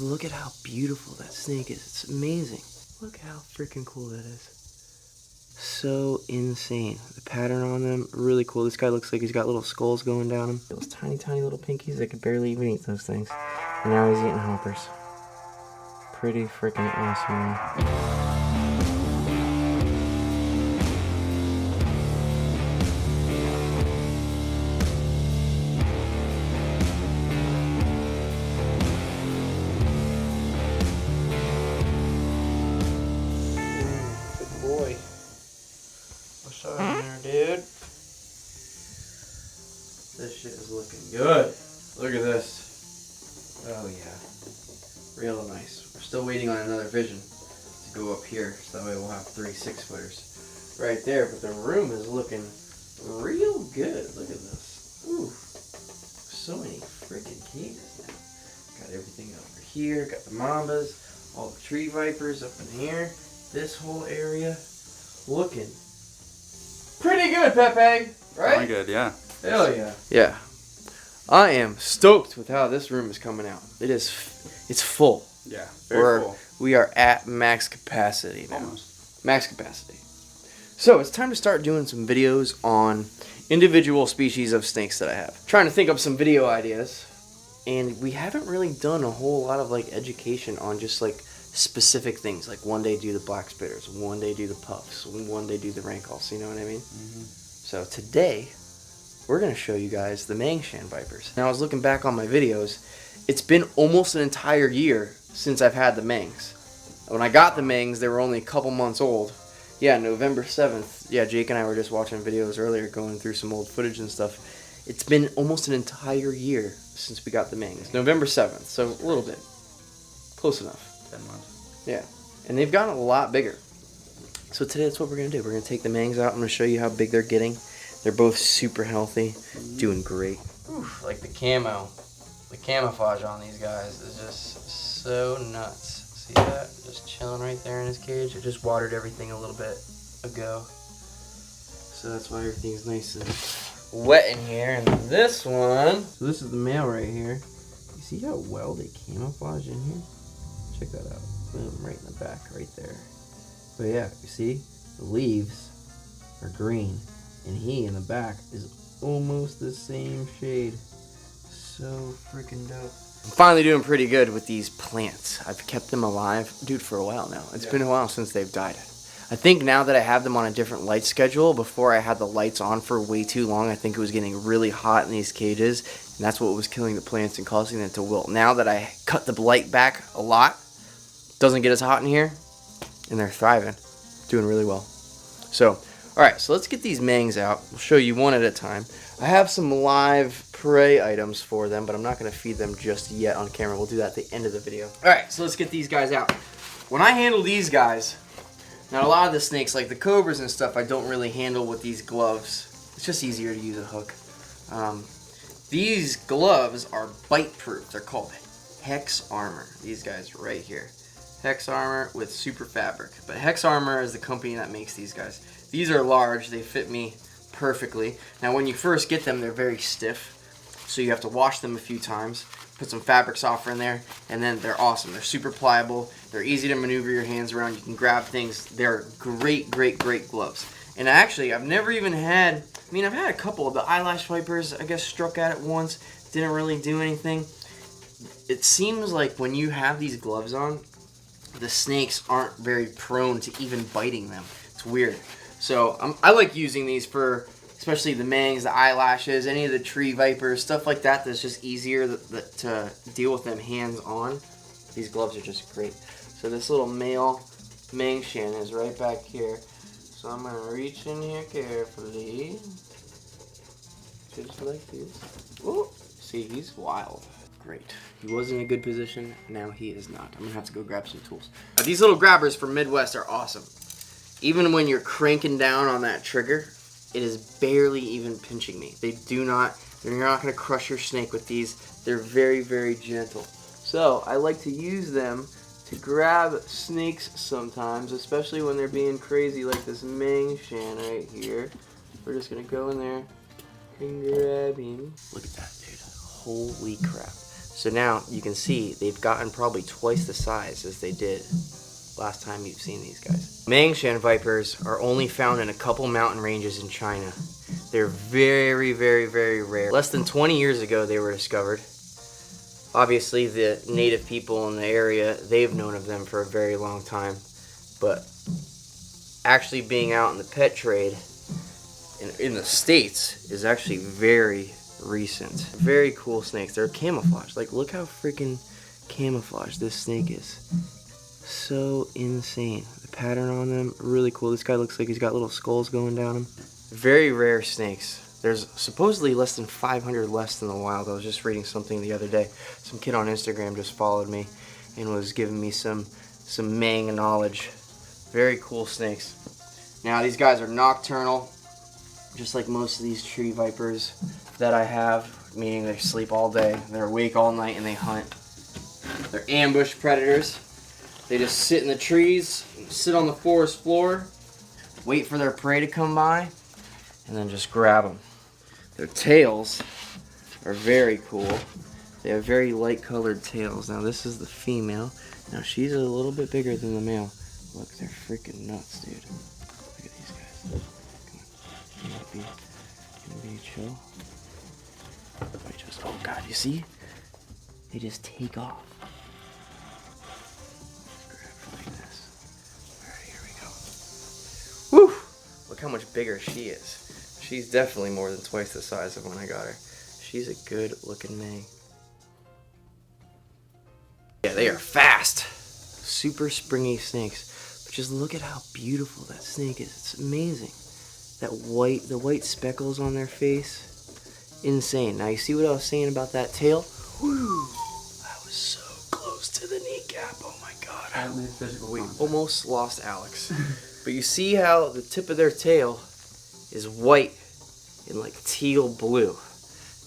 Look at how beautiful that snake is. It's amazing. Look how freaking cool that is. So insane. The pattern on them, really cool. This guy looks like he's got little skulls going down him. Those tiny, tiny little pinkies that could barely even eat those things. And now he's eating hoppers. Pretty freaking awesome, man. Dude, this shit is looking good. Look at this. Oh yeah, real nice. We're still waiting on another vision to go up here, so that way we'll have 3 6-footers right there. But the room is looking real good. Look at this. Ooh, so many freaking cages now. Got everything over here. Got the mambas, all the tree vipers up in here. This whole area looking pretty good, Pepe, right? Pretty good, yeah. Hell yeah. Yeah. I am stoked with how this room is coming out. It's full. Yeah, very full. We are at max capacity now. Almost. Max capacity. So it's time to start doing some videos on individual species of snakes that I have. Trying to think of some video ideas. And we haven't really done a whole lot of like education on just like specific things, like one day do the black spitters, one day do the puffs, one day do the rankles, you know what I mean? So today we're going to show you guys the Mangshan vipers. Now I was looking back on my videos, it's been almost an entire year since I've had the Mangs. When I got the Mangs, they were only a couple months old. Yeah, November 7th. Yeah, Jake and I were just watching videos earlier, going through some old footage and stuff. It's been almost an entire year since we got the Mangs. November 7th, so a little bit. Close enough. 10 months. Yeah, and they've gotten a lot bigger. So today that's what we're going to do. We're going to take the Mangs out. I'm going to show you how big they're getting. They're both super healthy, doing great. Oof, like the camo, the camouflage on these guys is just so nuts. See that? Just chilling right there in his cage. I just watered everything a little bit ago. So that's why everything's nice and wet in here. And this one, so this is the male right here. You see how well they camouflage in here? Check that out. Boom, right in the back, right there. But yeah, you see, the leaves are green, and he in the back is almost the same shade. So freaking dope. I'm finally doing pretty good with these plants. I've kept them alive, dude, for a while now. It's been a while since they've died. I think now that I have them on a different light schedule, before I had the lights on for way too long, I think it was getting really hot in these cages, and that's what was killing the plants and causing them to wilt. Now that I cut the light back a lot, doesn't get as hot in here, and they're thriving, doing really well. So, alright, so let's get these Mangs out. We'll show you one at a time. I have some live prey items for them, but I'm not going to feed them just yet on camera. We'll do that at the end of the video. Alright, so let's get these guys out. When I handle these guys, now a lot of the snakes, like the cobras and stuff, I don't really handle with these gloves. It's just easier to use a hook. These gloves are bite proof. They're called Hex Armor. These guys right here. Hex Armor with super fabric. But Hex Armor is the company that makes these guys. These are large. They fit me perfectly. Now when you first get them, they're very stiff. So you have to wash them a few times. Put some fabric softener in there. And then they're awesome. They're super pliable. They're easy to maneuver your hands around. You can grab things. They're great, great, great gloves. And actually, I've never even had... I mean, I've had a couple of the eyelash vipers, I guess, struck at it once. Didn't really do anything. It seems like when you have these gloves on, the snakes aren't very prone to even biting them. It's weird. So I like using these for, especially the Mangs, the eyelashes, any of the tree vipers, stuff like that. That's just easier to deal with them hands on. These gloves are just great. So this little male Mangshan is right back here. So I'm gonna reach in here carefully, just like this. Ooh, see, he's wild. Great. He was in a good position. Now he is not. I'm gonna have to go grab some tools. These little grabbers from Midwest are awesome. Even when you're cranking down on that trigger, it is barely even pinching me. You're not gonna crush your snake with these. They're very, very gentle. So I like to use them to grab snakes sometimes, especially when they're being crazy like this Mangshan right here. We're just gonna go in there and grab him. Look at that, dude. Holy crap. So now you can see they've gotten probably twice the size as they did last time you've seen these guys. Mangshan vipers are only found in a couple mountain ranges in China. They're very, very, very rare. Less than 20 years ago they were discovered. Obviously the native people in the area, they've known of them for a very long time. But actually being out in the pet trade in the States is actually very recent. Very cool snakes. They're camouflaged. Like, look how freaking camouflaged this snake is. So insane. The pattern on them, really cool. This guy looks like he's got little skulls going down him. Very rare snakes. There's supposedly less than 500 left in the wild. I was just reading something the other day. Some kid on Instagram just followed me and was giving me some Mang knowledge. Very cool snakes. Now these guys are nocturnal, just like most of these tree vipers that I have, meaning they sleep all day, they're awake all night, and they hunt. They're ambush predators. They just sit in the trees, sit on the forest floor, wait for their prey to come by, and then just grab them. Their tails are very cool. They have very light colored tails. Now this is the female. Now she's a little bit bigger than the male. Look, they're freaking nuts, dude. Look at these guys. Come on. Can you be chill? Oh god, you see? They just take off. Grab like this. Alright, here we go. Woo! Look how much bigger she is. She's definitely more than twice the size of when I got her. She's a good looking May. Yeah, they are fast. Super springy snakes. But just look at how beautiful that snake is. It's amazing. The white speckles on their face. Insane. Now you see what I was saying about that tail? Woo! I was so close to the kneecap. Oh my god. We almost lost Alex. But you see how the tip of their tail is white and like teal blue.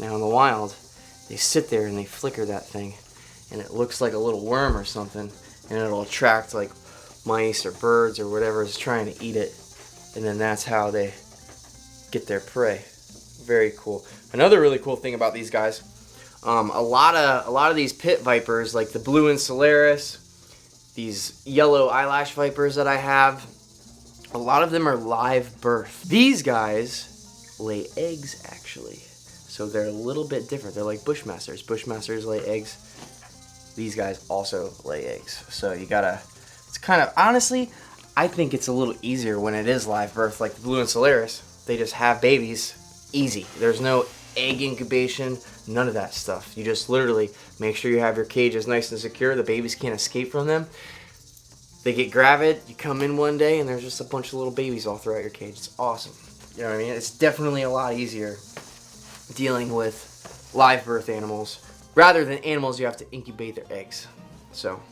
Now in the wild, they sit there and they flicker that thing, and it looks like a little worm or something, and it'll attract like mice or birds or whatever is trying to eat it, and then that's how they get their prey. Very cool. Another really cool thing about these guys, a lot of these pit vipers, like the blue and Solaris, these yellow eyelash vipers that I have, a lot of them are live birth. These guys lay eggs actually, so they're a little bit different. They're like bushmasters. Bushmasters lay eggs. These guys also lay eggs. So you gotta, it's kind of, honestly, I think it's a little easier when it is live birth, like the blue and Solaris. They just have babies. Easy. There's no egg incubation, none of that stuff. You just literally make sure you have your cages nice and secure. The babies can't escape from them. They get gravid, you come in one day, and there's just a bunch of little babies all throughout your cage. It's awesome. You know what I mean? It's definitely a lot easier dealing with live birth animals rather than animals you have to incubate their eggs. So,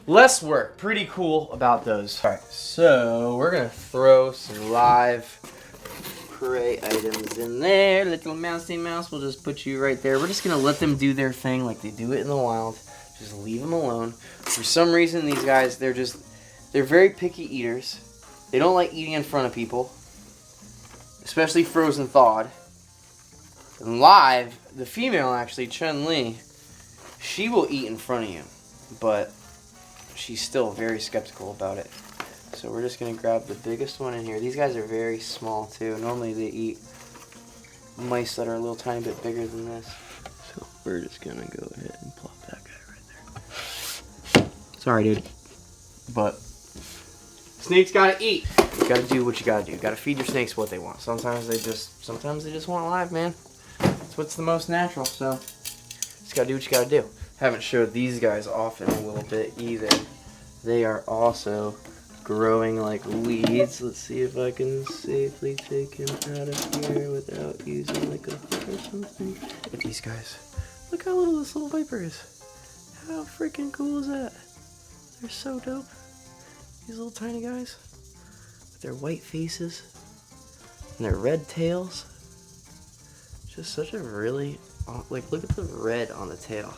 less work. Pretty cool about those. Alright, so we're going to throw some live prey items in there. Little mousey mouse, we'll just put you right there. We're just gonna let them do their thing like they do it in the wild. Just leave them alone. For some reason, these guys, they're very picky eaters. They don't like eating in front of people, especially frozen thawed. And live, the female actually, Chun-Li, she will eat in front of you, but she's still very skeptical about it. So we're just going to grab the biggest one in here. These guys are very small too. Normally they eat mice that are a little tiny bit bigger than this. So we're just going to go ahead and plop that guy right there. Sorry, dude. But snakes got to eat. You got to do what you got to do. You got to feed your snakes what they want. Sometimes they just want live, man. That's what's the most natural. So just got to do what you got to do. Haven't showed these guys off in a little bit either. They are also growing like weeds. Let's see if I can safely take him out of here without using like a hook or something. Look at these guys. Look how little this little viper is. How freaking cool is that? They're so dope. These little tiny guys with their white faces and their red tails. Just such a really, like, look at the red on the tail.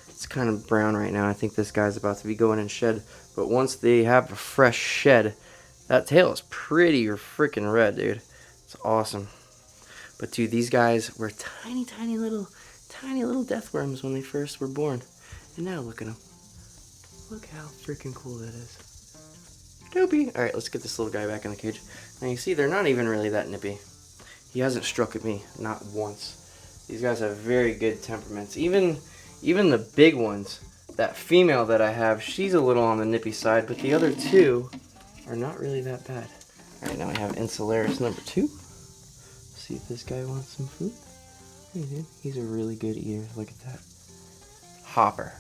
It's kind of brown right now. I think this guy's about to be going in shed. But once they have a fresh shed, that tail is pretty freaking red, dude. It's awesome. But dude, these guys were tiny little death worms when they first were born. And now look at him. Look how freaking cool that is. Dopey. Alright, let's get this little guy back in the cage. Now you see, they're not even really that nippy. He hasn't struck at me, not once. These guys have very good temperaments. Even the big ones, that female that I have, she's a little on the nippy side, but the other two are not really that bad. Alright, now I have Insularis number 2. See if this guy wants some food. Hey, dude, he's a really good eater. Look at that. Hopper.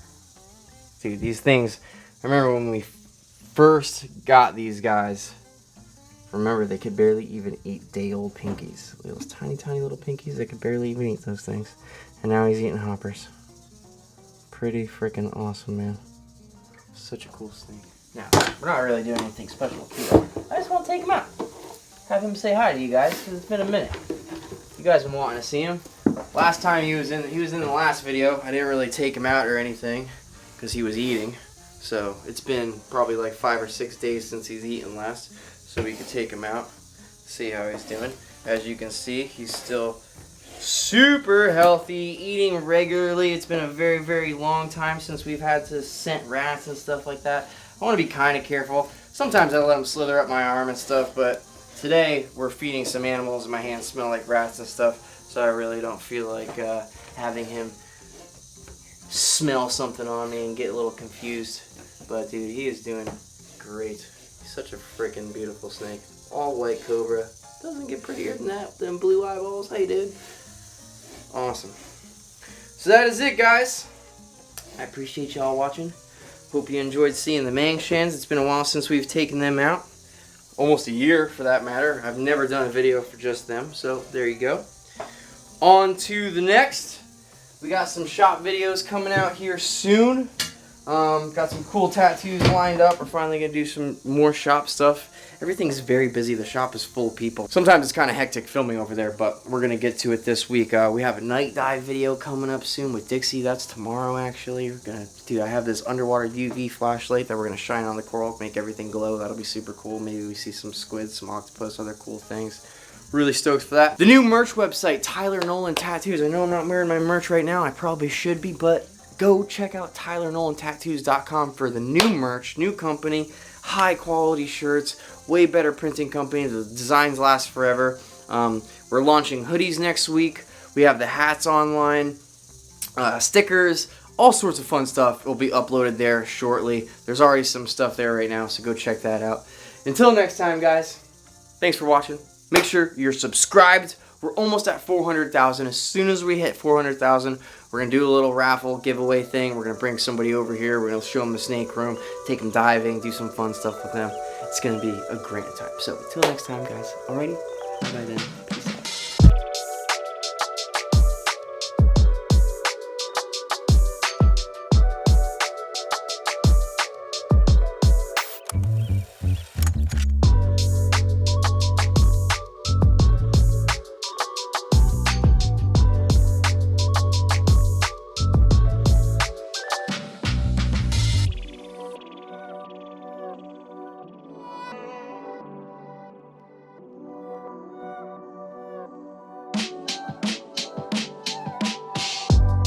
Dude, these things, I remember when we first got these guys, remember they could barely even eat day-old pinkies. Those tiny, tiny little pinkies, they could barely even eat those things. And now he's eating hoppers. Pretty freaking awesome, man. Such a cool snake. Now, we're not really doing anything special here. I just want to take him out. Have him say hi to you guys, because it's been a minute. You guys have been wanting to see him. Last time he was in the last video. I didn't really take him out or anything, because he was eating. So, it's been probably like 5 or 6 days since he's eaten last. So we could take him out, see how he's doing. As you can see, he's still super healthy, eating regularly. It's been a very, very long time since we've had to scent rats and stuff like that. I want to be kind of careful. Sometimes I let them slither up my arm and stuff, but today we're feeding some animals and my hands smell like rats and stuff, so I really don't feel like having him smell something on me and get a little confused. But dude, he is doing great. He's such a freaking beautiful snake. All white cobra. Doesn't get prettier than that with them blue eyeballs. Hey dude. Awesome. So that is it, guys. I appreciate y'all watching. Hope you enjoyed seeing the Mangshans. It's been a while since we've taken them out. Almost a year for that matter. I've never done a video for just them, so there you go. On to the next. We got some shop videos coming out here soon. Got some cool tattoos lined up. We're finally going to do some more shop stuff. Everything's very busy. The shop is full of people. Sometimes it's kind of hectic filming over there, but we're going to get to it this week. We have a night dive video coming up soon with Dixie. That's tomorrow, actually. Dude, I have this underwater UV flashlight that we're going to shine on the coral, make everything glow. That'll be super cool. Maybe we see some squids, some octopus, other cool things. Really stoked for that. The new merch website, Tyler Nolan Tattoos. I know I'm not wearing my merch right now. I probably should be, but go check out TylerNolanTattoos.com for the new merch, new company, high quality shirts, way better printing company. The designs last forever. We're launching hoodies next week. We have the hats online, stickers, all sorts of fun stuff will be uploaded there shortly. There's already some stuff there right now, so go check that out. Until next time, guys, thanks for watching. Make sure you're subscribed. We're almost at 400,000. As soon as we hit 400,000, we're going to do a little raffle giveaway thing. We're going to bring somebody over here. We're going to show them the snake room, take them diving, do some fun stuff with them. It's going to be a great time. So until next time, guys. Alrighty? Bye then. Peace.